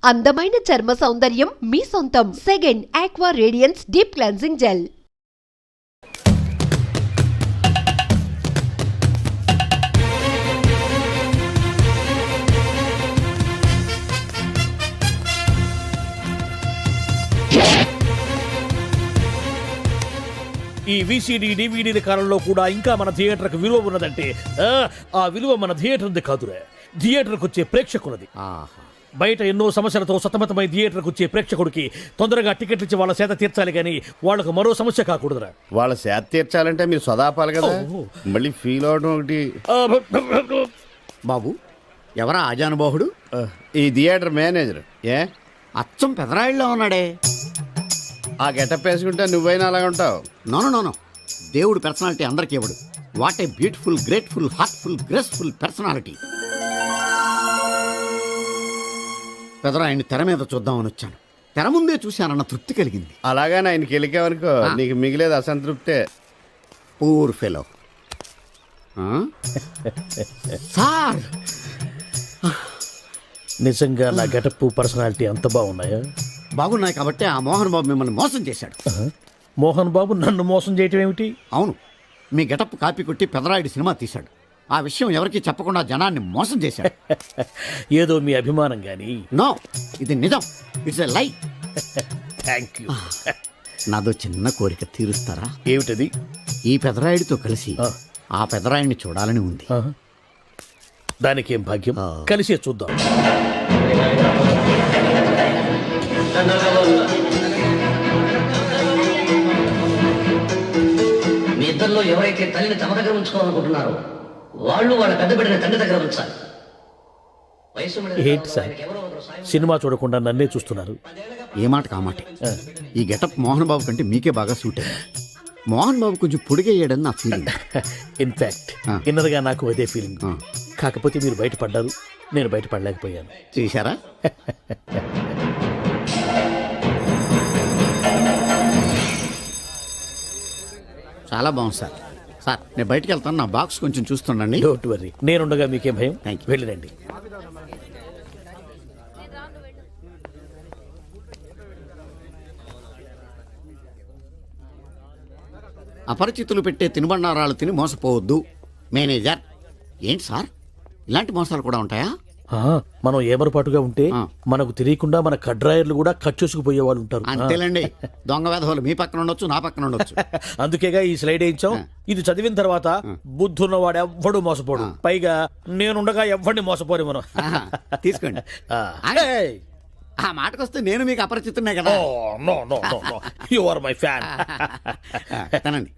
అందమైన చర్మ సౌందర్యం మీ సొంతం. Second aqua radiance deep cleansing gel. ఈ విసిడి డివిడీల కాలంలో కూడా ఇంకా మన థియేటర్కి విలువ ఉన్నదంటే ఆ విలువ మన థియేటర్ది కాదురా, థియేటర్కి వచ్చే ప్రేక్షకులది. బయట ఎన్నో సమస్యలతో సతమతమై థియేటర్కి వచ్చే ప్రేక్షకుడికి తొందరగా టికెట్లు ఇచ్చి వాళ్ళ సేత తీర్చాలి కానీ వాళ్ళకు మరో సమస్య కాకూడదురా. వాళ్ళ సేత తీర్చాలంటే మీరు సదాపాలి కదా, మళ్ళీ ఫీల్ అవడం ఒకటి. బాబు ఎవరా ఆజానుబాహుడు? ఈ థియేటర్ మేనేజర్. ఏ అచ్చం పెదరాయిల్లో ఉన్నాడే. ఆ గెటప్ వేసుకుంటే నువ్వైనా అలాగ ఉంటావు. నో దేవుడు పర్సనాలిటీ అందరికీ ఇవ్వడు. What a beautiful, grateful, heartful, graceful personality. పెదరాయిని తెర మీద చూద్దామని వచ్చాను. తెర ముందే చూశానన్న తృప్తి కలిగింది. అలాగని ఆయనకి వెళ్ళికావనుకో నీకు మిగిలేదు అసంతృప్తే. Poor fellow. సార్ నిజంగా నా గెటప్ పర్సనాలిటీ అంత బాగున్నాయా? బాగున్నాయి కాబట్టి ఆ మోహన్ బాబు మిమ్మల్ని మోసం చేశాడు. మోహన్ బాబు నన్ను మోసం చేయటం ఏమిటి? అవును, మీ గెటప్ కాపీ కొట్టి పెదరాయుడు సినిమా తీశాడు. ఆ విషయం ఎవరికీ చెప్పకుండా జనాన్ని మోసం చేశాడు. ఏదో మీ అభిమానం గాని. నో, ఇది నిజం. ఇట్స్ ఎ లై. Thank you. నాదో చిన్న కోరిక తీరుస్తారా? ఏమిటది? ఈ పెదరాయుడితో కలిసి ఆ పెదరాయుడిని చూడాలని ఉంది. దానికేం భాగ్యం, కలిసే చూద్దాం. మీ ఇద్దరిలో ఎవరైతే తల్లిని తమ దగ్గర ఉంచుకోవాలనుకుంటున్నారో వాళ్ళు వాళ్ళ పెద్ద బిడ్డని తండ్రి దగ్గర ఉంచాలి. ఏంటి సార్ సినిమా చూడకుండా నన్నే చూస్తున్నారు? ఏ మాట కామాటే. ఈ గెటప్ మోహన్ బాబు కంటే మీకే బాగా సూట్ అయ్యింది. మోహన్ బాబు కొంచెం పొడిగయ్యాడని నా ఫీలింగ్. ఇన్ఫాక్ట్ ఇన్నర్గా నాకు అదే ఫీలింగ్. కాకపోతే మీరు బయటపడ్డారు, నేను బయటపడలేకపోయాను. చూశారా? చాలా బాగుంది సార్. సార్ నేను బయటికి వెళ్తాను, నా బాక్స్ కొంచెం చూస్తుండండి. డోంట్ వర్రీ, నేనుండగా మీకేం భయం. Thank you. వెళ్ళిరండి. అపరిచితులు పెట్టే తినుబండారాలు తిని మోసపోవద్దు. మేనేజర్. ఏంటి సార్, ఇలాంటి మోసాలు కూడా ఉంటాయా? మనం ఏమరపాటుగా ఉంటే మనకు తెలియకుండా మన కడ్రాయర్లు కూడా కట్ చేసుకుపోయే వాళ్ళు ఉంటారు. అంతేలేండి, దొంగ వేధవులు మీ పక్కన ఉండొచ్చు, నా పక్కన ఉండొచ్చు. అందుకేగా ఈ స్లైడ్ వేయించాం. ఇది చదివిన తర్వాత బుద్ధున్నవాడు ఎవ్వడు మోసపోడు. పైగా నేనుండగా ఎవ్వడిని మోసపోరు మనం. తీసుకోండి. ఆ మాటకొస్తే నేను మీకు అపరిచితున్నే కదా. You are my fan. తనండి.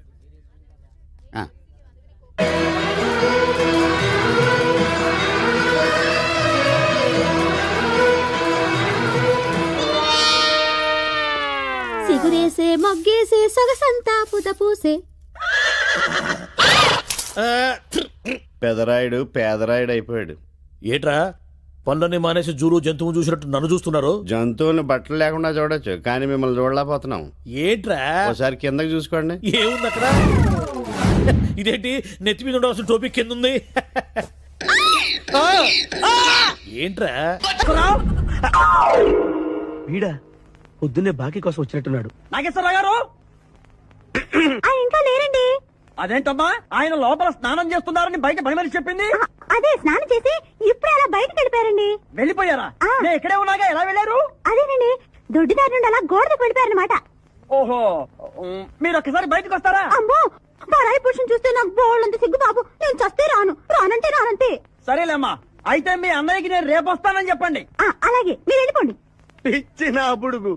సిగురేసే మొగ్గేసే సొగసంతా పుత పూసే. పెదరాయుడు పేదరాయుడు అయిపోయాడు. ఏట్రా పనులన్నీ మానేసి జూలు జంతువు చూసినట్టు నన్ను చూస్తున్నారు? జంతువుని బట్టలు లేకుండా చూడొచ్చు, కానీ మిమ్మల్ని చూడలేకపోతున్నాం. ఏంట్రా ఒకసారి కిందకి చూసుకోండి. ఏముంది అక్కడ? ఇదేంటి నెత్తి మీద ఉండవలసిన టోపిక్ కింద ఉంది? ఏంట్రా వీడా పొద్దున్నే బాకీ కోసం వచ్చినట్టున్నాడు. నాగేశ్వరరావు గారు ఇంకా లేరండి. అదేంటమ్మా, ఆయన లోపల స్నానం చేస్తున్నారని బయట పని మనిషి చెప్పింది. అదే స్నానం చేసి ఇప్పుడే అలా బయటకు వెళ్ళిపోయారండి. వెళ్ళిపోయారా? నేను ఇక్కడే ఉన్నాగా, ఎలా వెళ్ళారు? అదేనండి, దొడ్డిదారి నుండి అలా గోడకు వెళ్ళిపోయారనమాట. ఓహో, మీరు ఒక్కసారి బయటకు వస్తారా? అమ్మో, పరాయి పురుషుని చూస్తే నాకు బోళ్ళంత సిగ్గు బాబు. నేను చస్తే రాను, రానంటే రానంతే. సరేలేమ్మా, అయితే మీ అన్నయ్యకి నేను రేపు వస్తానని చెప్పండి. అలాగే, మీరు వెళ్ళిపోండి. ఇచ్చిన బుడుగు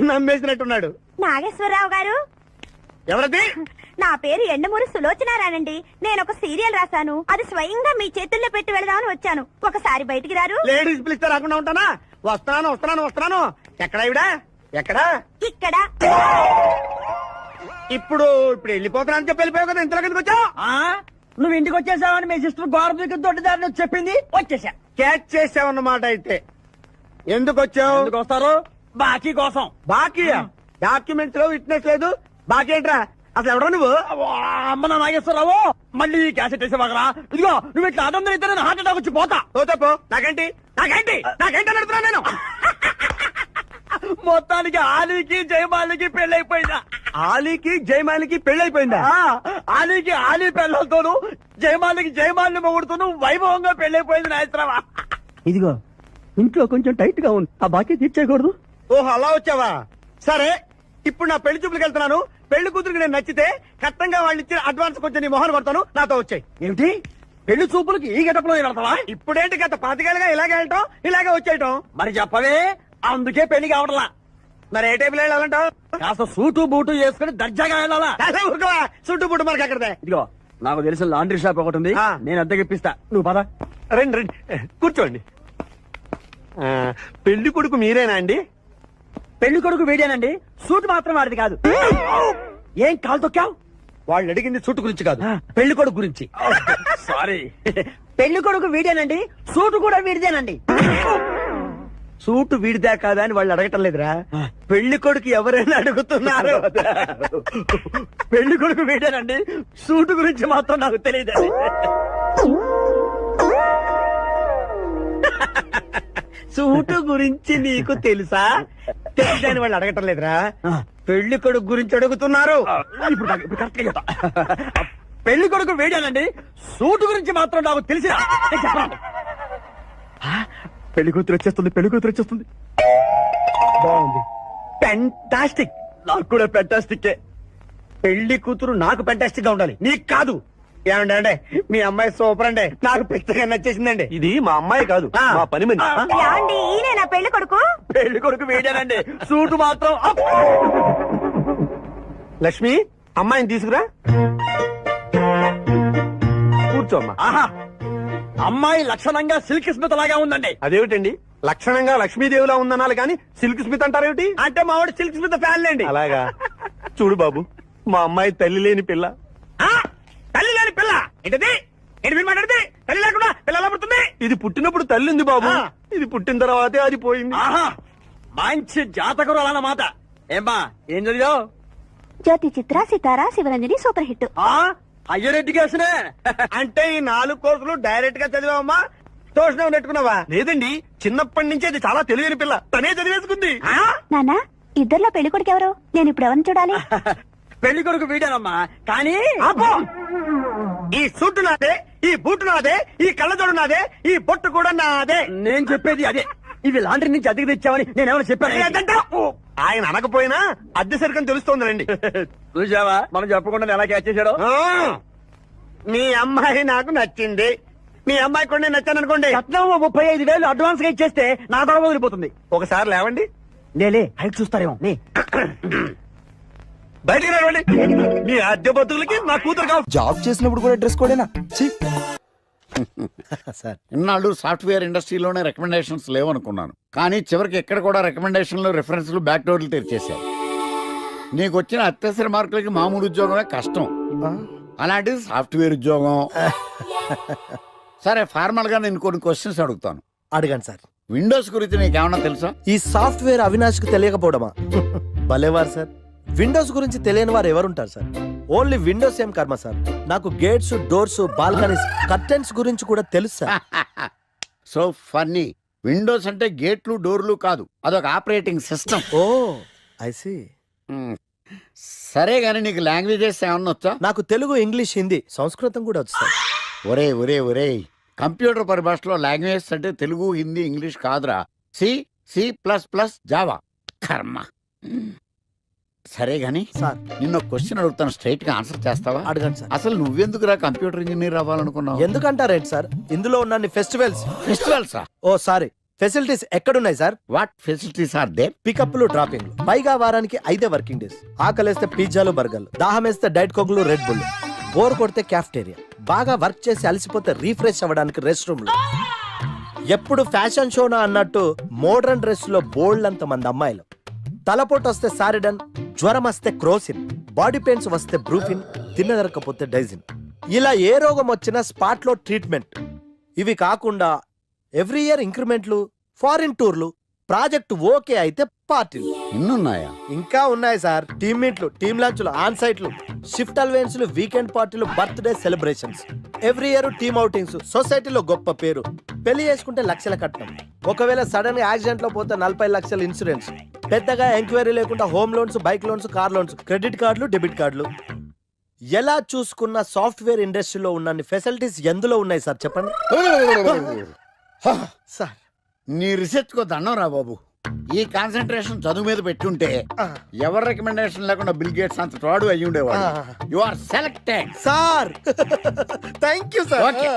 నమ్మేసినట్టున్నాడు. నాగేశ్వరరావు గారు. ఎవరది? నా పేరు ఎండమూరి సులోచనారానండి. నేను ఒక సీరియల్ రాశాను, అది స్వయంగా మీ చేతుల్లో పెట్టి వెళదామని వచ్చాను. ఒకసారి బయటికి రారు? లేడీస్ పిలిస్తే రాకుండా ఉంటానా? వస్తున్నాను. ఎక్కడ ఇవిడా? ఎక్కడా? ఇక్కడ. ఇప్పుడు వెళ్ళిపోతున్నా అని చెప్పి వెళ్ళిపోయావు కదా, ఇంతలో కిందకి వచ్చావు. నువ్వు ఇంటికి వచ్చేసావని మీ సిస్టర్ గోడ దొడ్డిదారిని చెప్పింది, వచ్చేసా. క్యాచ్ చేసావన్నమాట. అయితే ఎందుకు వచ్చావు? ఎందుకు వస్తారు? బాకీ కోసం. బాకీ? డాక్యుమెంట్స్ లో విట్నెస్ లేదు, బాకీ ఏంట్రా? అసలు ఎవడో నువ్వు? అమ్మ నా నాగేశ్వరరావు, మళ్ళీ క్యాసెట్ వేసేవాగరా? ఇదిగో నువ్వు ఇట్లా అదొందరు ఇద్దరు హార్ట్ అటాక్ వచ్చి పోతా. పోతే పో, నాకేంటి అని అడుగుతున్నా నేను. మొత్తానికి ఆలీకి జయమాలికి పెళ్ళైపోయిందా? ఆలీకి జయమాలికి పెళ్ళైపోయిందా? ఆలీకి ఆలీ పెళ్ళతోను, జయమాలికి జయమాలిని మొగుడుతోను వైభవంగా పెళ్ళైపోయింది నాయత్రమా. ఇదిగో ఇంట్లో కొంచెం టైట్ గా ఉంది, ఆ బాకీ తీర్చేయకూడదు. ఓహో అలా వచ్చావా? సరే, ఇప్పుడు నా పెళ్లి చూపులకు వెళ్తున్నాను. పెళ్లి కూతురికి నేను నచ్చితే కట్టంగా వాళ్ళు ఇచ్చిన అడ్వాన్స్ కొంచెం నీ మొహన్ కొడతాను, నాతో వచ్చాయి. ఏమిటి పెళ్లి చూపులకి ఈ గెటప్లో వెళ్తావా? ఇప్పుడేంటి గత పాతికేళ్ళగా ఇలాగే వెళ్ళటం, ఇలాగే వచ్చేయటం. మరి చెప్పవే, అందుకే పెళ్లి కావడలా. మరి ఏ టైపులో వెళ్ళాలంటావు? కాస్త సూటు బూటు వేసుకుని దర్జాగా వెళ్ళాలా? సూటు బూటు మనకి అక్కడదే. ఇదిగో నాకు తెలిసిన లాండ్రీ షాప్ ఒకటి ఉంది, నేను అద్దెకి ఇప్పిస్తా. నువ్వు పద. రండి రండి కూర్చోండి. పెళ్లి కొడుకు మీరేనా అండి? పెళ్లి కొడుకు వీడేనండి, సూట్ మాత్రం వాడిది కాదు. ఏం కాలు తొక్కావు? వాళ్ళు అడిగింది సూట్ గురించి కాదు, పెళ్లి కొడుకు గురించి. సారీ. పెళ్లి కొడుకు వీడేనండి, సూట్ కూడా వీడిదేనండి. సూట్ వీడిదే కాదా అని వాళ్ళు అడగటం లేదురా, పెళ్లి కొడుకు ఎవరైనా అడుగుతున్నారు. పెళ్లి కొడుకు వీడేనండి, సూట్ గురించి మాత్రం నాకు తెలియదండి. సూటు గురించి నీకు తెలుసా? తెలియదని వాళ్ళు అడగటం లేదురా, పెళ్లి కొడుకు గురించి అడుగుతున్నారు. ఇప్పుడు కరెక్ట్ గా చెప్తా. పెళ్లి కొడుకు వేడానండి, సూటు గురించి మాత్రం నాకు తెలిసి చెప్పండి. పెళ్లి కూతురు వచ్చేస్తుంది, పెళ్లి కూతురు వచ్చేస్తుంది. బాగుంది, ఫెంటాస్టిక్. నాకు కూడా ఫెంటాస్టిక్. పెళ్లి కూతురు నాకు ఫెంటాస్టిక్ గా ఉండాలి, నీకు కాదు. ఏమండి అంటే మీ అమ్మాయి సూపర్ అండి, నాకు పెద్దగా నచ్చేసిందండి. ఇది మా అమ్మాయి కాదు, మా పని మంది. ఈయన నా పెళ్లి కొడుకు. పెళ్లి కొడుకు వేడానండి, సూటు మాత్రం. లక్ష్మి, అమ్మాయిని తీసుకురా. కూర్చోమ్మా. ఆహా, అమ్మాయి లక్షణంగా సిల్క్ స్మిత్ లాగా ఉందండి. అదేమిటండి, లక్షణంగా లక్ష్మీదేవిలా ఉందనాలి కానీ సిల్క్ స్మిత్ అంటారేమిటి? అంటే మా వాడు సిల్క్ స్మిత్ ఫ్యాన్ అండి. అలాగా? చూడు బాబు, మా అమ్మాయి తల్లి లేని పిల్ల. తల్లి లేని పిల్ల ఏంటది? ఏంటి మీరు మాట్లాడితే? తల్లి లేకుండా పిల్ల ఎలా పుడుతుంది? ఇది పుట్టినప్పుడు తల్లి ఉంది బాబు, ఇది పుట్టిన తర్వాతే అది పోయింది. మంచి జాతకులు అన్నమాట. ఏమ్మా, ఏం చదివావు? జ్యోతి చిత్ర, సితారా, శివరంజని సూపర్ హిట్. హయ్యర్ ఎడ్యుకేషనే అంటే ఈ 4 కోర్సులు డైరెక్ట్ గా చదివామా, ట్యూషన్ నెట్టుకున్నావా? లేదండి, చిన్నప్పటి నుంచి అది చాలా తెలియని పిల్ల, తనే చదివేసుకుంది. నానా, ఇద్దర్లో పెళ్లి కొడుకు ఎవరు? నేను ఇప్పుడు ఎవరిని చూడాలి? పెళ్లి కొడుకు వీడానమ్మా, కానీ ఈ సూటు నాదే, ఈ బూటు నాదే, ఈ కళ్ళజోడు నాదే, ఈ బొట్టు కూడా నాదే. నేను చెప్పేది అదే. ఇవి లాండ్రీ నుంచి అద్దెకి తెచ్చావని నేనేమైనా చెప్పాను? ఆయన అనకపోయినా అద్దె సరికని తెలుస్తోందండి. చూసావా, మనం చెప్పకుండా ఎలా క్యాచ్ చేశాడో. మీ అమ్మాయి నాకు నచ్చింది, మీ అమ్మాయి కూడా నేను నచ్చాను అనుకోండి. 35,000 అడ్వాన్స్ గా ఇచ్చేస్తే నా గొడవ వదిలిపోతుంది. ఒకసారి లేవండి. నేలే, హైట్ చూస్తారేమో. బయటికి రావండి, మీ అద్దె బతుకులకి నా కూతురు కావాలి. జాబ్ చేసినప్పుడు కూడా డ్రెస్ కోడేనా? సార్, ఇన్నాళ్ళు సాఫ్ట్వేర్ ఇండస్ట్రీలోనే రికమెండేషన్స్ లేవనుకున్నాను, కానీ చివరికి ఎక్కడ కూడా రికమెండేషన్లు, రిఫరెన్స్లు, బ్యాక్ డోర్లు తెరిచేశారు. నీకు వచ్చిన అత్యవసర మార్కులకి మామూలు ఉద్యోగమే కష్టం, అలాంటిది సాఫ్ట్వేర్ ఉద్యోగం. సరే, ఫార్మల్ గా నేను కొన్ని క్వశ్చన్స్ అడుగుతాను. అడగండి సార్. విండోస్ గురించి నీకేమన్నా తెలుసా? ఈ సాఫ్ట్వేర్ అవినాష్ కు తెలియకపోవడమా? భలేవారు సార్, విండోస్ గురించి తెలియని వారు ఎవరుంటారు సార్? ఓన్లీ విండోస్ ఏం కర్మ సార్, నాకు గేట్స్, డోర్స్, బాల్కనీస్, కర్టెన్స్ గురించి కూడా తెలుసు సార్. So funny. విండోస్ అంటే గేట్లు, డోర్లు కాదు, అదొక operating system. Oh I see. సరే గానీ నీకు లాంగ్వేజెస్ ఏమన్నా వచ్చా? నాకు తెలుగు, ఇంగ్లీష్, హిందీ, సంస్కృతం కూడా వచ్చు సార్. ఒరే ఒరే ఒరే, కంప్యూటర్ పరిభాషలో లాంగ్వేజెస్ అంటే తెలుగు, హిందీ, ఇంగ్లీష్ కాదురా, సి, C++, జావా. కర్మ. సరే గాని సార్, నిన్న క్వశ్చన్ అడుగుతాను, స్ట్రైట్ గా ఆన్సర్ చేస్తావా? అడగండి సార్. అసలు నువ్వెందుకురా కంప్యూటర్ ఇంజనీర్ అవ్వాలనుకున్నావు? ఎందుకంటారేంటి సార్, ఇందులో ఉన్న ఫెస్టివల్సా? ఓ సారీ, ఫెసిలిటీస్ ఎక్కడున్నాయి sir? What facilities are there? పికప్లు, డ్రాపింగ్లు, పైగా వారానికి 5 వర్కింగ్ డేస్. ఆకలేస్తే పిజ్జాలు, బర్గర్లు, దాహం వేస్తే డైట్ కోక్లు, రెడ్ బుల్, బోర్ కొడితే క్యాఫ్టేరియా, బాగా వర్క్ చేసి అలసిపోతే రీఫ్రెష్ అవ్వడానికి రెస్ట్ రూమ్లు. ఎప్పుడు ఫ్యాషన్ షోనా అన్నట్టు మోడర్న్ డ్రెస్ లో బోల్డ్ అంత మంది అమ్మాయిలు. తలపోటు వస్తే సారిడన్, జ్వరం వస్తే క్రోసిన్, బాడీ పెయిన్స్ వస్తే బ్రూఫిన్, తిన్నదరకపోతే డైజిన్. ఇలా ఏ రోగం వచ్చినా స్పాట్ లో ట్రీట్మెంట్. ఇవి కాకుండా ఎవ్రీ ఇయర్ ఇంక్రిమెంట్లు, ఫారిన్ టూర్లు, ప్రాజెక్ట్ ఓకే అయితే పార్టీలు. ఇన్నున్నాయా? ఇంకా ఉన్నాయి సార్. టీమ్ మీట్లు, టీమ్ లంచ్లు, ఆన్ సైట్లు, షిఫ్ట్ అలవెన్స్లు, వీకెండ్ పార్టీలు, birthday celebrations. Every year team outings, సొసైటీలో గొప్ప పేరు, పెళ్లి చేసుకుంటే లక్షల కట్నం, ఒకవేళ సడన్ గా యాక్సిడెంట్ లో పోతే 40 లక్షల ఇన్సూరెన్స్, పెద్దగా ఎంక్వైరీ లేకుండా home loans, bike loans, car loans, credit కార్డులు, డెబిట్ కార్డులు. ఎలా చూసుకున్న సాఫ్ట్వేర్ ఇండస్ట్రీలో ఉన్న ఫెసిలిటీస్ ఎందులో ఉన్నాయి సార్ చెప్పండి సార్. నీ రీసెర్చ్ కో దండం రా బాబు. ఈ కాన్సన్ట్రేషన్ చదువు మీద పెట్టుంటే ఎవరి రికమెండేషన్ లేకుండా బిల్ గేట్స్ అంత ఫ్రాడ్ అయ్యి ఉండేవాడు. You are selected sir. Thank you sir. Okay.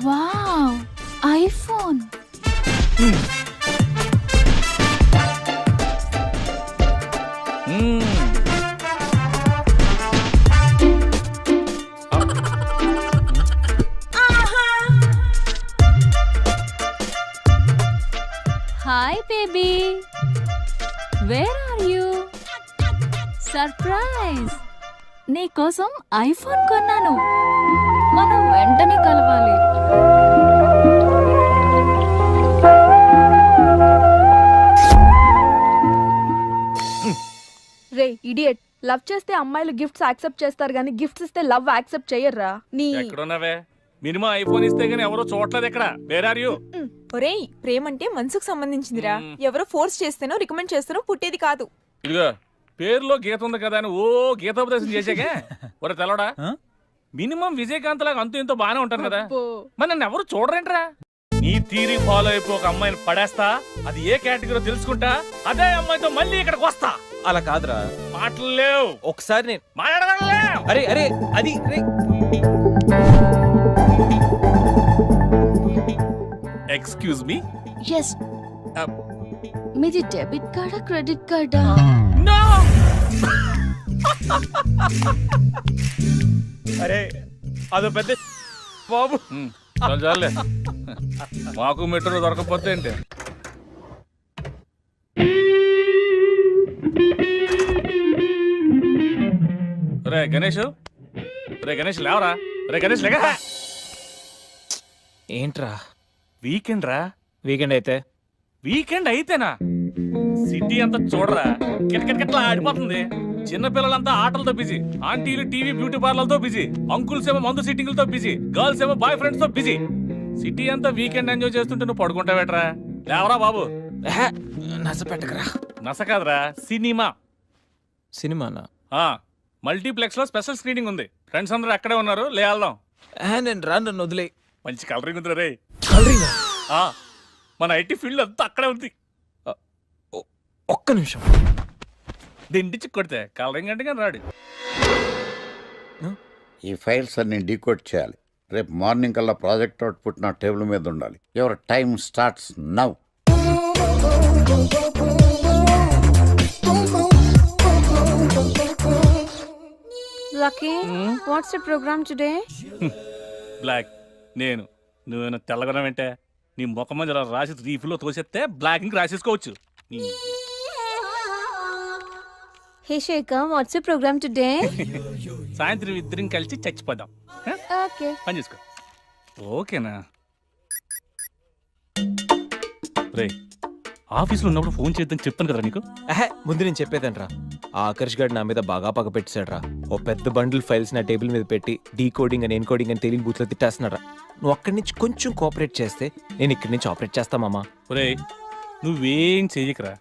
Wow, iPhone. Hi baby, where are you? Surprise, నీకోసం ఐఫోన్ కొన్నాను. మనం వెంటనే కలవాలి. రే ఇడియట్, లవ్ చేస్తే అమ్మాయిలు గిఫ్ట్స్ యాక్సెప్ట్ చేస్తారు కానీ గిఫ్ట్స్ ఇస్తే లవ్ యాక్సెప్ట్ చెయ్యర్రా. నీ ఎక్కడున్నావే? మినిమం ఐఫోన్ ఇస్తే గానీ ఎవరో చూడలేదు ఇక్కడ. Where are you? ఒరేయ్, ప్రేమంటే మనసుకు సంబంధించిందిరా. ఎవరో ఫోర్స్ చేస్తేనో రికమెండ్ చేస్తేనో పుట్టేది కాదు. ఇదిగో పేరులో గీత ఉంది కదా అని ఓ గీతోపదేశం చేసాకే ఒరే తెలవడా? మినిమం విజయకాంత్ లాగా అంతూ ఇంతో బానే ఉంటాను కదా, మరి నన్ను ఎవరు చూడరేంట్రా? నీ తీరి ఫాలో అయిపో ఒక అమ్మాయిని పడేస్తా, అది ఏ కేటగిరీ తెలుసుకుంటా, అదే అమ్మాయితో మళ్ళీ ఇక్కడికి వస్తా. అలా కాదురా, మాటలు లేవు. ఒకసారి నేను మాట్లాడగలలేవు. అరే అరే అది ఎక్స్క్యూజ్ మీ. ఎస్, మీది డెబిట్ కార్డా క్రెడిట్ కార్డా? నో. అరే అదో పెద్ద బాబు. చాలే మాకు మెట్రో దొరకపోతే ఏంటి? రే గణేష్, రే గణేష్ లేవరా. రే గణేష్ లేక. ఏంట్రా వీకెండ్ రా. వీకెండ్ అయితే? వీకెండ్ అయితేనా? సిటీ అంతా చూడరా, కిటకిటకిట్లా ఆడిపోతుంది. చిన్న పిల్లలంతా ఆటలతో బిజీ, ఆంటీలు టీవీ బ్యూటీ పార్లర్తో బిజీ, అంకుల్స్ ఏమో మందు సిట్టింగ్లతో బిజీ, గర్ల్స్ ఏమో బాయ్ ఫ్రెండ్స్ తో బిజీ. సిటీ అంతా వీకెండ్ ఎంజాయ్ చేస్తుంటే నువ్వు పడుకుంటావేట్రా? లేవరా బాబు. నస పెట్టకరా. నస కాదురా, సినిమా. సినిమానా? మల్టీప్లెక్స్ లో స్పెషల్ స్క్రీనింగ్ ఉంది. ఫ్రెండ్స్ అందరూ అక్కడే ఉన్నారు, లే వెళ్దాం. నేను రాను, నన్ను వదిలే. మంచి కలరింగ్ ఉంది రే. కలరింగ్? మన ఐటీ ఫీల్డ్ అంతా అక్కడే ఉంది. ఒక్క నిమిషం. దిండిచి కొడితే కలరింగ్ అంటే కానీ రాడు. ఈ ఫైల్స్ అన్ని డీకోడ్ చేయాలి. రేపు మార్నింగ్ కల్లా ప్రాజెక్ట్ అవుట్పుట్ నా టేబుల్ మీద ఉండాలి. Your time starts now. Lucky, what's the programme today? Black. నేను నువ్వేనా తెల్లగొనం ఏంటే? నీ ముఖం మీద ఇలా రాసి రీఫ్లో తోసేస్తే బ్లాక్ ఇంక్ రాసేసుకోవచ్చు. Hey Shekhar, what's the programme today? సాయంత్రం ఇద్దరం కలిసి చచ్చిపోదాం. ఓకే, పని చేసుకో. ఓకేనా? రే ఆఫీస్లో ఉన్నప్పుడు ఫోన్ చేద్దాం చెప్పాను కదా నీకు. ముందు నేను చెప్పేదంట్రా, ఆ ఆకర్ష్ గారు నా మీద బాగా పగ పెట్టాడు రా. ఓ పెద్ద బండిల్ ఫైల్స్ నా టేబుల్ మీద పెట్టి డీకోడింగ్ అని ఎన్కోడింగ్ అని తెలియని బూత్లో తిట్టేస్తున్నారా. నువ్వు అక్కడి నుంచి కొంచెం కోఆపరేట్ చేస్తే నేను ఇక్కడి నుంచి ఆపరేట్ చేస్తా మామా. రే నువ్వేం చెయ్యకరా.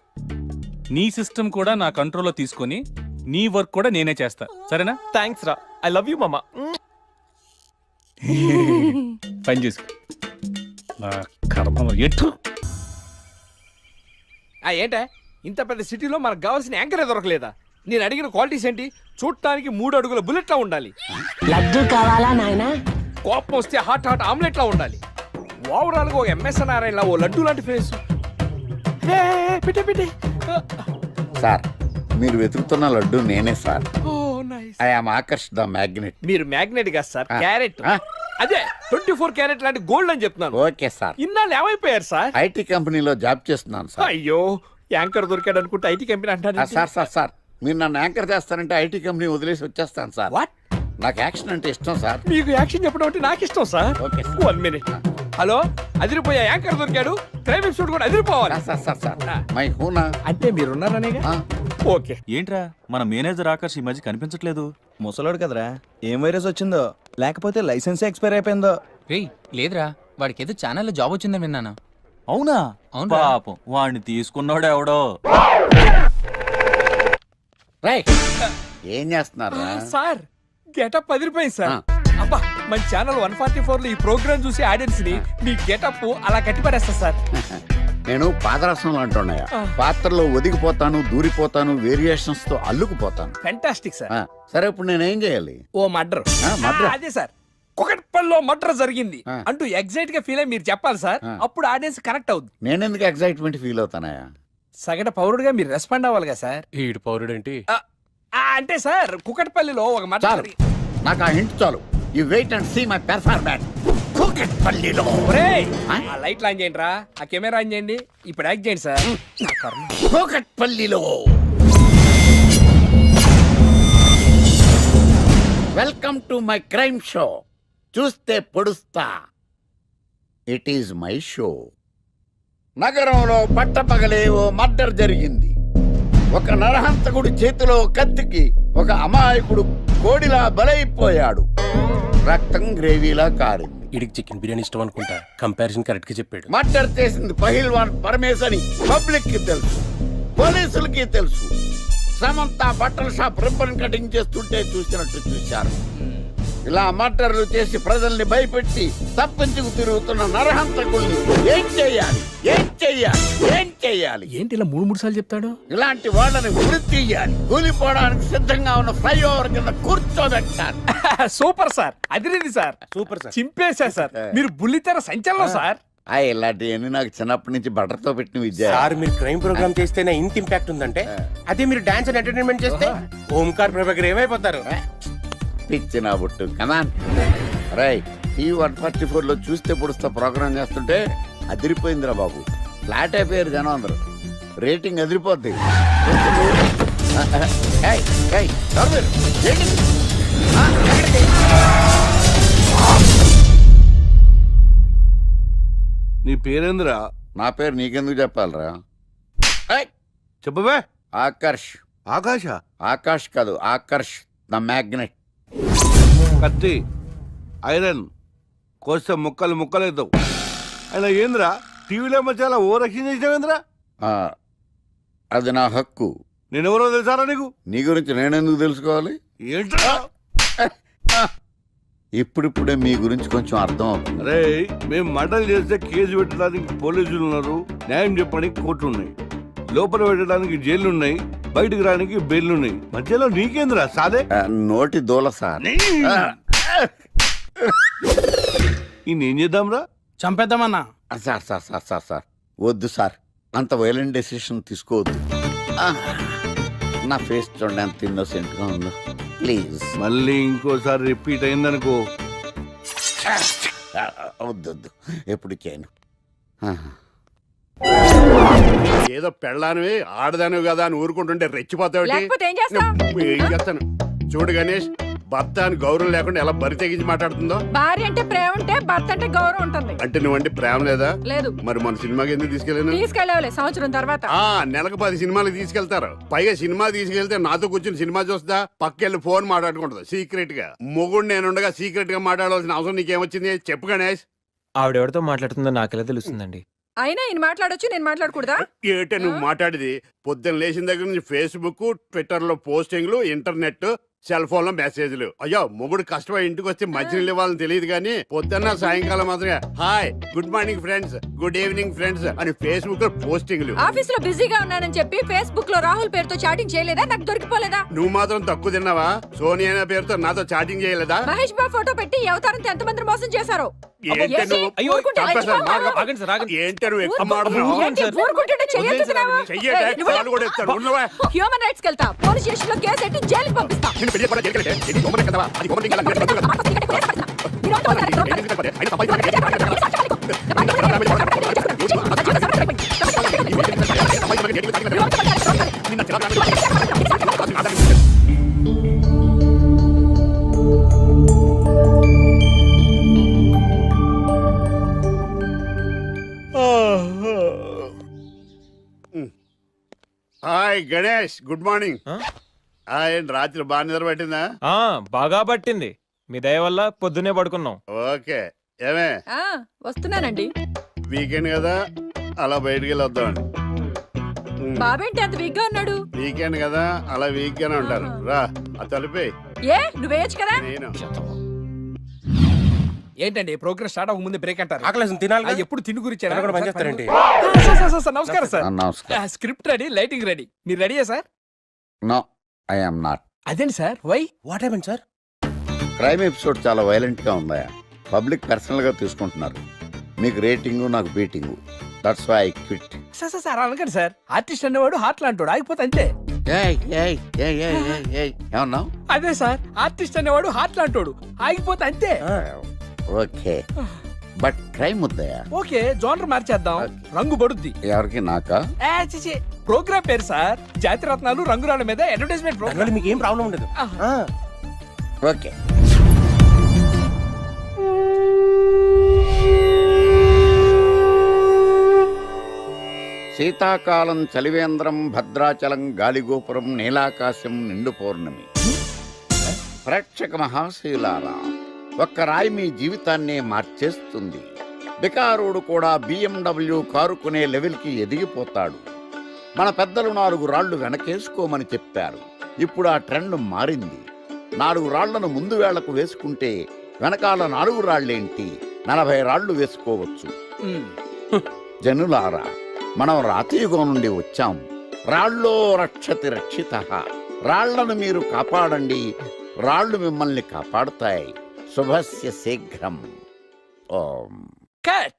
నీ సిస్టమ్ కూడా నా కంట్రోల్లో తీసుకొని నీ వర్క్ కూడా నేనే చేస్తా, సరేనా? థ్యాంక్స్ రా, ఐ లవ్ యూ మామా. పని చేసుకో. నా కర్మ ఎటు. ఏంటే ఇంత పెద్ద సిటీలో మనకు కావాల్సిన యాంకరే దొరకలేదా? నేను అడిగిన క్వాలిటీస్ ఏంటి? చూడటానికి 3 అడుగుల బుల్లెట్లా ఉండాలి, లడ్డు కావాలా నాయనా? కోపం వస్తే హాట్ ఆమ్లెట్లా ఉండాలి, ఓవరాల్ గా ఒక ఎంఎస్ నారాయణ ఓ లడ్డు లాంటి ఫేస్. పెట్టే సార్ మీరు వెతుకుతున్న లడ్డు నేనే sir. Oh nice. I am Akarsh the magnet. మీరు మ్యాగ్నెట్ కాదు సార్, ఆ. క్యారెట్. ఆ. అదే 24 క్యారెట్ లాంటి గోల్డ్ అని చెప్తున్నాను. Okay sir. ఇన్నాళ్ళు ఏమైపోయారు సార్? ఐటీ కంపెనీలో జాబ్ చేస్తున్నాను సార్. అయ్యో, యాంకర్ దొరికాడు అనుకుంటే ఐటీ కంపెనీ అంటారు. సార్ సార్ సార్ మీరు నన్ను యాంకర్ చేస్తారంటే ఐటీ కంపెనీ వదిలేసి వచ్చేస్తాను సార్. వాట్? నాకు యాక్షన్ అంటే ఇష్టం సార్. మీకు యాక్షన్ చెప్పడం అంటే నాకు ఇష్టం sir. Okay sir. 1 minute. Hello, అదిరిపోయా యాంకర్ దొరికాడు. క్రైమ్ ఎపిసోడ్ కూడా అదిరిపోవాలి. సార్ సార్ సార్ మై హూనా. అంటే మీరున్నారనేగా. ఆ. ఓకే. ఏంట్రా మన మేనేజర్ ఆకర్ష్ ఈ మధ్య కనిపించట్లేదు? ముసలోడు కదరా, ఏం వైరస్ వచ్చిందో లేకపోతే లైసెన్స్ ఎక్స్పైర్ అయిపోయిందో. రేయ్ లేదురా, వాడికి ఏదో ఛానల్లో జాబ్ వచ్చిందని విన్నాను. అవునా? అవును. పాపం వాడిని తీసుకున్నాడు ఎవడో. రైట్. ఏం చేస్తున్నారా? సార్ గెటప్ అదిరిపోయింది సార్. ఆ. అబ్బా, మన ఛానల్ 144 లో ఈ ప్రోగ్రామ్ చూసి ఆడియన్స్ ని మీ గెటప్ అలా కట్టి పడేస్తా సార్. నేను పాదరసంలో అంటున్నాయా, ఆ. పాత్రలో ఒదిగిపోతాను, దూరిపోతాను, వేరియేషన్స్ తో అల్లుకుపోతాను. Fantastic sir. ఆ, సరే ఇప్పుడు నేనేం చేయాలి? ఓ మర్డర్. murder. అదే సార్, కుకట్పల్లిలో మర్డర్ జరిగింది ఆ. అంటూ ఎగ్జైట్ గా ఫీల్ అయ్యి మీరు చెప్పాలి సార్. ఆ. అప్పుడు ఆడియన్స్ కనెక్ట్ అవుద్ది. నేనెందుకు ఎక్సైట్మెంట్ ఫీల్ అవుతానయా? సగట పౌరుడుగా మీరు రెస్పాండ్ అవ్వాలిగా సార్. ఈడు పౌరుడేంటి? అంటే సార్ కుకట్పల్లిలో ఒక మర్డర్ చాలు, నాకు ఆ హింట్ చాలు. You wait and see my performance. కూకట్పల్లిలో. ఆ లైట్ ఆన్ చేయండి రా, ఆ కెమెరా ఆన్ చేయండి, ఇప్పుడు యాక్ట్ చేయండి సార్. నా కర్మ. కూకట్పల్లిలో. Welcome to my crime show. చూస్తే పొడుస్తా. It is my show. నగరంలో పట్టపగలే ఓ మర్డర్ జరిగింది. ఒక నరహంతకుడి చేతిలో కత్తికి ఒక అమాయకుడు కోడిలా బలైపోయాడు. రక్తం గ్రేవీలా కారింది. ఇడికి చికెన్ బిర్యానీ ఇష్టం అనుకుంటా. కంపారిజన్ కరెక్ట్ గా చెప్పాడు. మర్డర్ చేసింది పహిల్వాన్ పరమేశ్ అని పబ్లిక్ కి తెలుసు, పోలీసులకి తెలుసు. సమంత బట్టల షాప్ రిబ్బన్ కటింగ్ చేస్తుంటే చూసినట్టు చూశారు. ఇలా మర్డర్లు చేసి ప్రజల్ని భయపెట్టి తప్పించుకు తిరుగుతున్న నరహంతకుల్ని ఏం చెయ్యాలి, ఏం చెయ్యాలి, ఏం చెయ్యాలి? ఏంటి ఇలా 3 సార్లు చెప్తాడు? ఇలాంటి వాళ్ళని వృత్తి తీయాలి. కూలిపోవడానికి సిద్ధంగా ఉన్న ఫ్లైఓవర్ కింద కూర్చోబెట్టాలి. సూపర్ సార్, అదిరింది సార్. Super sir. చింపేశా సార్. మీరు బుల్లితెర సంచలనం సార్. ఇలాంటివన్నీ నాకు చిన్నప్పటి నుంచి బట్టర్తో పెట్టిన విద్య. సార్ మీరు క్రైమ్ ప్రోగ్రామ్ చేస్తేనే ఇంత ఇంపాక్ట్ ఉందంటే, అదే మీరు డాన్స్ అండ్ ఎంటర్టైన్మెంట్ చేస్తే ఓంకార్ ప్రభాకర్ ఏమైపోతారు? పిచ్చిన బుట్టు కమాన్. రై టీవీ 144 లో చూస్తే పొడుస్తా ప్రోగ్రామ్ చేస్తుంటే అదిరిపోయిందిరా బాబు. ఫ్లాట్ అయిపోయారు జనం అందరూ. రేటింగ్ అదిరిపోద్ది. ఏయ్, ఏయ్, ఎవరు మీరు? ఏంటి? ఎక్కడికి? నీ పేరేంద్రా? నా పేరు నీకెందుకు చెప్పాలరా? చెప్పవే. ఆకర్ష్. ఆకాశ? ఆకాష్ కాదు, ఆకర్ష్ ద మ్యాగ్నెట్. కత్తి, ఐరన్ కోస్తే ముక్కలు ముక్కలవుతావు. అయినా ఏంద్రా టీవీలో మధ్య ఓ రక్షణ చేసినావేంద్రా? అది నా హక్కు. నేనెవరో తెలుసారా నీకు? నీ గురించి నేనెందుకు తెలుసుకోవాలి? ఏంట్రా? ఇప్పుడిప్పుడే మీ గురించి కొంచెం అర్థం అవుతుంది. అరే మేము మర్డర్ చేస్తే కేసు పెట్టడానికి పోలీసులు ఉన్నారు, న్యాయం చెప్పడానికి కోర్టు ఉన్నాయి, లోపల పెట్టడానికి జైలు ఉన్నాయి, బయటకు రానికి బెయిల్ ఉన్నాయి. మధ్యలో నీకేంద్రా సాదే? నోటి దూల సార్. ఏం చేద్దాంరా? చంపేద్దామన్నా. Sir sir sir sir sir వద్దు సార్, అంత వైలెంట్ డెసిషన్ తీసుకోవద్దు. నా ఫేస్ చూడండి ఎంత ఇన్నోసెంట్ గా ఉందో. ప్లీజ్ మళ్ళీ ఇంకోసారి రిపీట్ అయిందనుకో. వద్దొద్దు, ఎప్పుడు చేయను. ఏదో పెళ్ళానివి ఆడదానివి కదా అని ఊరుకుంటుంటే రెచ్చిపోతావు. ఏం చేస్తాను చూడు గణేష్, భర్త అని గౌరవం లేకుండా ఎలా బరి తెగించి మాట్లాడుతుందో. భార్య అంటే ప్రేమ ఉంటే భర్త అంటే గౌరవం ఉంటుంది. అంటే నువ్వంటే ప్రేమ లేదా? లేదు. మరి మన సినిమాకి ఎందుకు తీసుకెళ్ళాను? తీసుకెళ్ళవలే సంవత్సరం తర్వాత. నెలకు 10 సినిమాలు తీసుకెళ్తారు. పైగా సినిమా తీసుకెళ్తే నాతో కూర్చుని సినిమా చూస్తా, పక్కెళ్ళి ఫోన్ మాట్లాడుకుంటుంది సీక్రెట్ గా. మొగుడు నేనుండగా సీక్రెట్ గా మాట్లాడాల్సిన అవసరం నీకేమొచ్చింది చెప్పు గణేష్. ఆవిడెవరితో మాట్లాడుతుందో నాకెలా తెలుస్తుందండి? అయినా ఈయన మాట్లాడొచ్చు, నేను మాట్లాడకూడదా? ఏటే నువ్వు మాట్లాడేది? పొద్దున్న లేచిన దగ్గర నుంచి ఫేస్బుక్, ట్విట్టర్ లో పోస్టింగ్లు, ఇంటర్నెట్, సెల్ ఫోన్ లో మెసేజ్లు. అయ్యో మొగుడు కష్టమై ఇంటికి వస్తే మంచినీళ్ళు ఇవ్వాలని తెలియదు కానీ పొద్దున్న సాయంకాలం మాత్రమే hi, good morning friends, good evening friends అని ఫేస్బుక్ లో పోస్టింగ్లు. ఆఫీస్ లో బిజీగా ఉన్నానని చెప్పి ఫేస్బుక్ లో రాహుల్ పేరుతో చాటింగ్ చేయలేదా? నాకు దొరికిపోలేదా? నువ్వు మాత్రం తక్కువ తిన్నావా? సోనియా పేరుతో నాతో చాటింగ్ చేయలేదా? మహేష్ బాబు ఫోటో పెట్టి అవతారంతో ఎంతమంది మోసం చేశారో. ఏంటి నువ్వు? అయ్యో, చంపేస్తాను, మాకు. ఆగండి సార్, ఆగండి. ఏంటి నువ్వు ఎక్కువ మాట్లాడుతున్నావు? చెయ్యటే కాలు కూడా ఎత్తాడు. ఉన్నవా? హ్యూమన్ రైట్స్ వెళ్తా పోలీస్ స్టేషన్ లో కేసు ఎట్టి జైలుకి పంపిస్తా నిన్ను పెళ్లి కూడా జైలుకి వెళ్ళే. ఇది గవర్నమెంట్ కదవా? అది గవర్నమెంట్ కదా, నేను బతుకు కదా. ఏంటి ఇది చెప్పండి? అయినా సంపాదించాలి. నిన్న హాయ్ గణేష్, గుడ్ మార్నింగ్. ఏంటి రాత్రి బాగా నిద్ర పట్టిందా? బాగా పట్టింది. మీ దయ వల్ల పొద్దునే పడుకున్నాం. ఓకే, ఏమే వస్తున్నానండి. వీకెండ్ కదా, అలా బయటికి వెళ్ళి వద్దామండి. బాబేంటి అంత వీక్ గా ఉన్నాడు? వీకెండ్ కదా, అలా వీక్ గానే ఉంటారు. రా, ఆ తలిపే. ఏ నువ్వేయచ్చు కదా. నేను ఏంటండి ప్రోగ్రెస్ స్టార్ట్ అవ్వక ముందే బ్రేక్ అంటారు? ఆకలేసం తినాలి. ఎప్పుడు తిండి గురించి పనిచేస్తారండి. నమస్కారం సార్. నమస్కారం. Script ready, lighting ready. మీరు రెడీయా sir? No, I am not. అదేంటి sir, why? What happen sir? Crime episode చాలా వైలెంట్ గా ఉందా? పబ్లిక్ పర్సనల్ గా తీసుకుంటున్నారు. మీకు రేటింగ్, నాకు beating. That's why I quit. Sir sir sir అనకండి సార్. ఆర్టిస్ట్ అనేవాడు హార్ట్ లాంటాడు, ఆగిపోతే అంతే. ఏమన్నావు? అదే సార్, ఆర్టిస్ట్ అనేవాడు హార్ట్ లాంటాడు, ఆగిపోతే అంతే. ఓకే, బట్ క్రైమ్ వద్దయా? ఓకే, జోనర్ మార్చేద్దాం. రంగు పడుద్ది. ఎవరికి? నాకా? ప్రోగ్రామ్ పేరు సార్ జాతిరత్నాలు రంగురాళ్ళ మీద అడ్వర్టైజ్మెంట్ ప్రోగ్రామ్. మీకు ఏం ప్రాబ్లం ఉండదు. ఓకే. శీతాకాలం చలివేంద్రం, భద్రాచలం గాలిగోపురం, నీలాకాశం, నిండు పౌర్ణమి. ప్రేక్షక మహాశీలారా, ఒక్క రాయి మీ జీవితాన్నే మార్చేస్తుంది. బికారోడు కూడా BMW కారు కొనే లెవెల్కి ఎదిగిపోతాడు. మన పెద్దలు 4 రాళ్లు వెనకేసుకోమని చెప్పారు. ఇప్పుడు ఆ ట్రెండ్ మారింది. 4 రాళ్లను ముందు వేళ్లకు వేసుకుంటే వెనకాల 4 రాళ్లేంటి 40 రాళ్లు వేసుకోవచ్చు. జనులారా, మనం రాతియుగం నుండి వచ్చాం. రాళ్ళో రక్షతి రక్షితః. రాళ్లను మీరు కాపాడండి, రాళ్లు మిమ్మల్ని కాపాడుతాయి. శుభస్య శీఘ్రం. ఓం. కట్.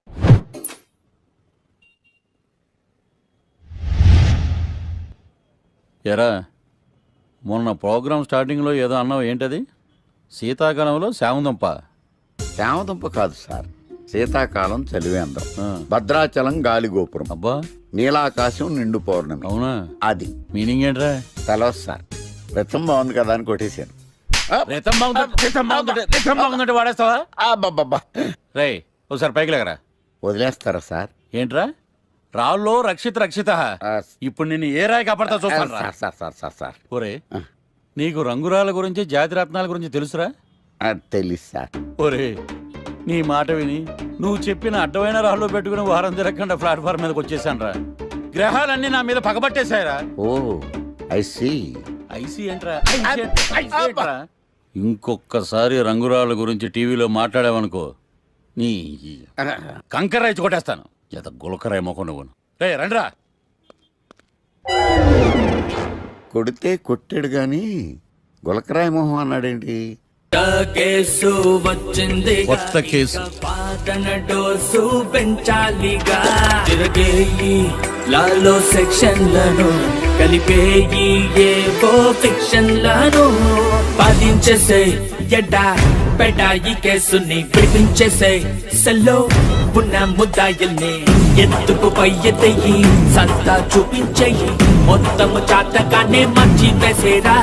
ఎరా, మొన్న ప్రోగ్రామ్ స్టార్టింగ్లో ఏదో అన్నావు, ఏంటది? శీతాకాలంలో శామందంప. శామదుంప కాదు సార్, శీతాకాలం చలివేంద్రం, భద్రాచలం గాలిగోపురం, అబ్బా, నీలాకాశం, నిండు పౌర్ణమి. అవునా? అది మీనింగ్ ఏంట్రా? తెలవదు సార్. రతం బాగుంది కదా అని కొట్టేశాను. వాడేస్తావా? అబ్బబ్బబ్బా. రే, ఒకసారి పైకి లేకరా. వదిలేస్తారా సార్? ఏంట్రా? రాళ్ళో రక్షిత. ఇప్పుడు నిన్ను ఏ రాయి కాపాడతా చూస్తాను. Sir sir sir sir sir ఒరే, నీకు రంగురాల గురించి, జాతిరత్నాల గురించి తెలుసురా? తెలీదు సార్. ఒరే, నీ మాట విని నువ్వు చెప్పిన అడ్డమైన రాళ్ళు పెట్టుకుని వారం తిరగకుండా ప్లాట్ఫామ్ మీదకి వచ్చేసాను రా. గ్రహాలన్నీ నా మీద పగబట్టేశాయరా. ఓ, ఐ సీ. ఐసీ ఏంట్రా? ఇంకొక్కసారి రంగురాళ్ళ గురించి టీవీలో మాట్లాడావనుకో, నీ కంకర రైచి కొట్టేస్తాను. ఎంత గులకరాయి మొక్క నువ్వు. రే రండిరా. కొడితే కొట్టాడు గాని గులకరాయ మొహం అన్నాడేంటి? కేసు వచ్చింది, కొత్త కేసు. డోసు పెంచాలిగా. తిరగేయి లాలో సెక్షన్లను, కలిపేయి ఏవో ఫిక్షన్లను. బాధించేసే ఎడ్డా పెడా ఈ కేసుని విడిపించేసే. సెల్లో ఉన్న ముద్దాయిల్ని ఎత్తుకు పై ఎత్తయి, సత్తా చూపించేయి. మొత్తము చాతకానే మంచి వేసేరా.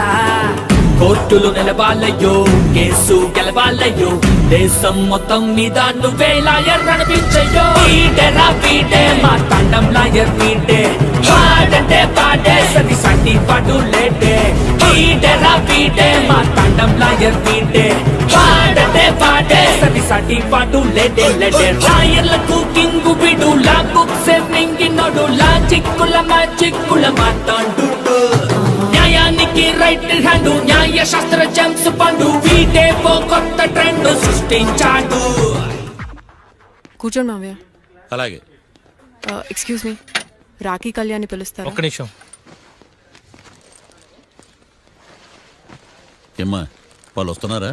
కోర్టులు నిలవాలయ్యో, కేసు గెలవాలయ్యో. దేశం మొత్తం మీద నువ్వే లాయర్ నడిపించయ్యో. వీడేరా వీడే మా తండం లాయర్ వీడే. పాడంటే పాడే సరి సాటి పాడు లేటే. వీడేరా వీడే మా తండం లాయర్ వీడే. పాడంటే పాడే సరి సాటి పాడు లేటే. లాయర్లకు కింగు విడు, లా బుక్స్ మింగినోడు. లా చిక్కుల మా చిక్కుల మాట్లాడు. న్యాయానికి రైట్ హ్యాండ్, న్యాయ శాస్త్ర జేమ్స్ పండు. వీడే ఓ కొత్త ట్రెండ్ సృష్టించాడు. కూర్చోండి మావయ్య. అలాగే. ఎక్స్క్యూజ్ మీ, రాఖీ కళ్యాణ్ పిలుస్తారు. ఒక్క నిమిషం. ఏమ్మా, వాళ్ళు వస్తున్నారా?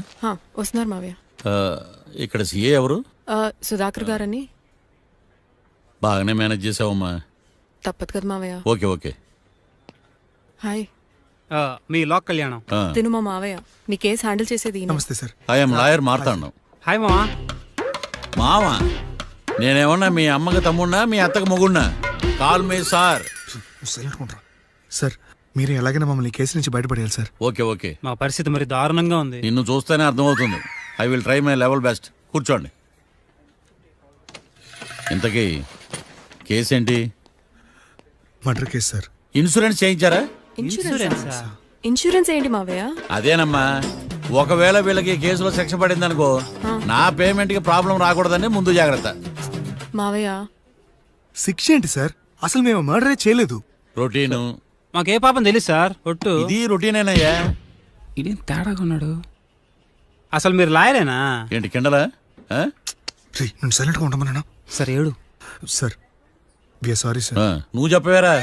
వస్తున్నారు మావయ్య. ఇక్కడ సీఏ ఎవరు? సుధాకర్ గారని. బాగానే మేనేజ్ చేసావమ్మా. తప్పదు కదా మావయ్య. Okay okay. హాయ్. మీ లోక్ కళ్యాణం. తిను మా మావయ్య. మీ కేసు హ్యాండిల్ చేసేది ఈయన. నమస్తే sir. I'm lawyer Marthandam. Hi మామా. మావా నేనేమన్నా మీ అమ్మకి తమ్ముడినా మీ అత్తకి మొగుడినా? కాల్ మీ సార్. సార్ మీరు ఎలాగైనా మమ్మల్ని కేసు నుంచి బయటపడేయాలి సార్. Okay okay. మా పరిస్థితి మరి దారుణంగా ఉంది. నిన్ను చూస్తేనే అర్థమవుతుంది. I will try my level best. కూర్చోండి. ఇంతకీ కేసు ఏంటి? Murder case sir. ఇన్సూరెన్స్ చేయించారా? ఇన్సూరెన్స్ ఏంటి మావయ్య? అదేనమ్మా, ఒకవేళ వీళ్ళకి కేసులో శిక్ష పడింది అనుకో, నా పేమెంట్ కి ప్రాబ్లం రాకూడదని ముందు జాగ్రత్త. మావయ్య శిక్ష ఏంటి సార్? అసలు మేము మర్డరే చేయలేదు. రొటీను. మాకే పాపం తెలుసు సార్. ఒట్టు ఇది రొటీనేనయ్యా. ఇదేం తేడాగా ఉన్నాడు. అసలు మీరు లాయరేనా? ఏంటి కిండలా? నేను సైలెంట్ గా ఉంటామన్నా. సార్ ఏడు సార్. Sorry sir. నువ్వు చెప్పవేరా?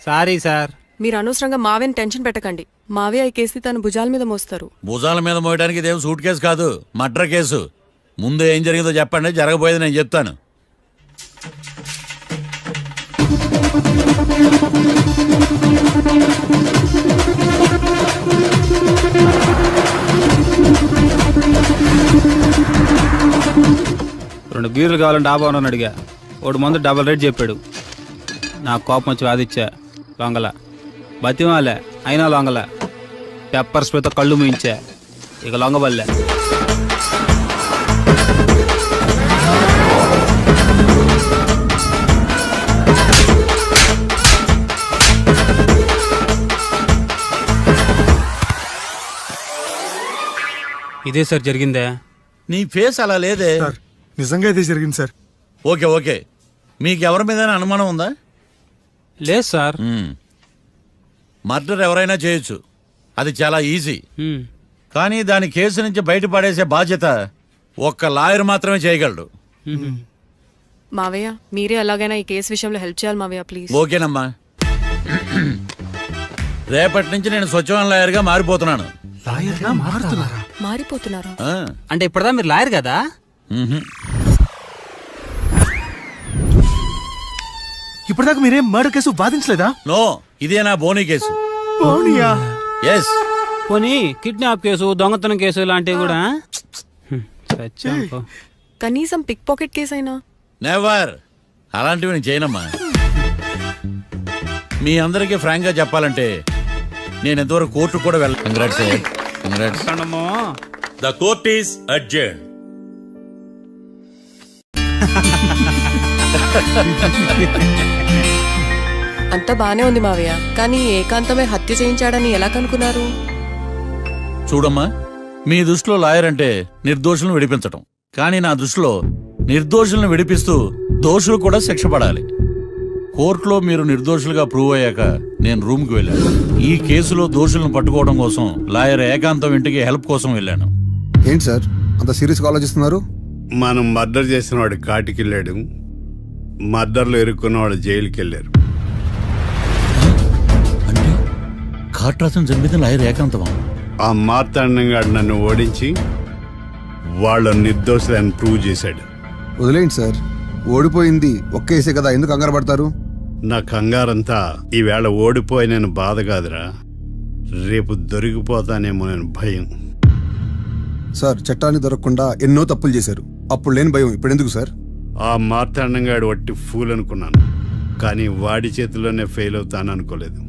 Sorry sir. మీరు అనవసరంగా మావయ్యని టెన్షన్ పెట్టకండి. మావయ్య ఈ కేసు తన భుజాల మీద మోస్తారు. భుజాల మీద మోయడానికి ఇదేం సూట్ కేసు కాదు, మర్డర్ కేసు. ముందు ఏం జరిగిందో చెప్పండి, జరగబోయేది నేను చెప్తాను. రెండు బీర్లు కావాలని డాబా అని అడిగా. వాడు ముందు డబల్ రేట్ చెప్పాడు. నాకు కోపం వచ్చి వాదిచ్చా. లొంగల బతిమాలే, అయినా లొంగల. పెప్పర్ స్ప్రేతో కళ్ళు మూయించా. ఇక లొంగబల్లే. ఇదే సార్ జరిగిందే. నీ ఫేస్ అలా లేదే. నిజంగా ఇదే జరిగింది సార్. Okay okay. మీకు ఎవరి మీద అనుమానం ఉందా? లేదు సార్. మర్డర్ ఎవరైనా చేయొచ్చు, అది చాలా ఈజీ. కానీ దాని కేసు నుంచి బయటపడేసే బాధ్యత ఒక్క లాయర్ మాత్రమే చేయగలడు. మావయ్య మీరే ఎలాగైనా ఈ కేసు విషయంలో హెల్ప్ చేయాలి మావయ్య ప్లీజ్. ఓకేనమ్మా. రేపటి నుంచి నేను స్వచ్ఛమైన లాయర్గా మారిపోతున్నాను. మారిపోతున్నారా? అంటే ఇప్పుడుదా మీరు లాయర్ కదా? ఇప్పటిదాకా మీరేం మర్డర్ కేసు వాదించలేదా? నో, ఇదే నా బోనీ కేసు. ఎస్. పోనీ కిడ్నాప్ కేసు, దొంగతనం కేసు ఇలాంటివి కూడా. కనీసం పిక్ పాకెట్ కేసు అయినా? నెవర్. అలాంటివి నేను చేయనమ్మా. మీ అందరికీ ఫ్రాంక్ గా చెప్పాలంటే నేను ఎంతవరకు కోర్టు కూడా వెళ్ళాను. Congrats. The court is adjourn. అంతా బానే ఉంది మావయ్య, కానీ ఏకాంతమే హత్య చేయించాడని ఎలా కనుక్కున్నారు? చూడమ్మా, మీ దృష్టిలో లాయర్ అంటే నిర్దోషులను విడిపించటం, కానీ నా దృష్టిలో నిర్దోషులను విడిపిస్తూ దోషులు కూడా శిక్ష పడాలి. కోర్టులో మీరు నిర్దోషులుగా ప్రూవ్ అయ్యాక నేను రూమ్కి వెళ్ళాను. ఈ కేసులో దోషులను పట్టుకోవడం కోసం లాయర్ ఏకాంతం ఇంటికి హెల్ప్ కోసం వెళ్ళాను. ఏంటి సార్ అంత సీరియస్గా ఆలోచిస్తున్నారు? మనం మర్డర్ చేసిన వాడు కాటికి వెళ్ళాడు, మర్డర్లో ఇరుక్కున్న వాడు జైలుకి వెళ్ళారు. అంటే కాట్రాసం చంపితే లాయర్ ఏకాంతమా? ఆ మార్తాండంగా నన్ను ఓడించి వాళ్ళ నిర్దోషులని ప్రూవ్ చేశాడు. వదిలేండి సార్, ఓడిపోయింది ఒక్క కేసే కదా, ఎందుకు కంగారు పడతారు? నా కంగారంతా ఈవేళ ఓడిపోయి నేను బాధ కాదురా, రేపు దొరికిపోతానేమో నేను భయం. సార్ చట్టాన్ని దొరకకుండా ఎన్నో తప్పులు చేశారు, అప్పుడు లేని భయం ఇప్పుడు ఎందుకు సార్? ఆ మార్తాండంగాడు వట్టి ఫూల్ అనుకున్నాను, కానీ వాడి చేతిలోనే ఫెయిల్ అవుతాను అనుకోలేదు.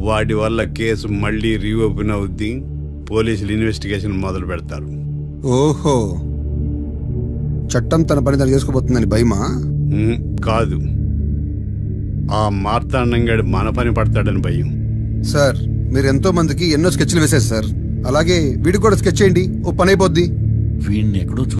వాడి వల్ల కేసు మళ్ళీ రీఓపెన్ అవుద్ది, పోలీసులు ఇన్వెస్టిగేషన్ మొదలు పెడతారు. ఓహో, చట్టం తన పని తను చేసుకోబోతుందని భయమా? కాదు, ఆ మార్తాండంగాడు మన పని పడతాడని భయం. సార్ మీరు ఎంతో మందికి ఎన్నో స్కెచ్లు వేశారు సార్, అలాగే వీడికి కూడా స్కెచ్ చేయండి, ఓ పని అయిపోద్ది. వీడిని ఎక్కడో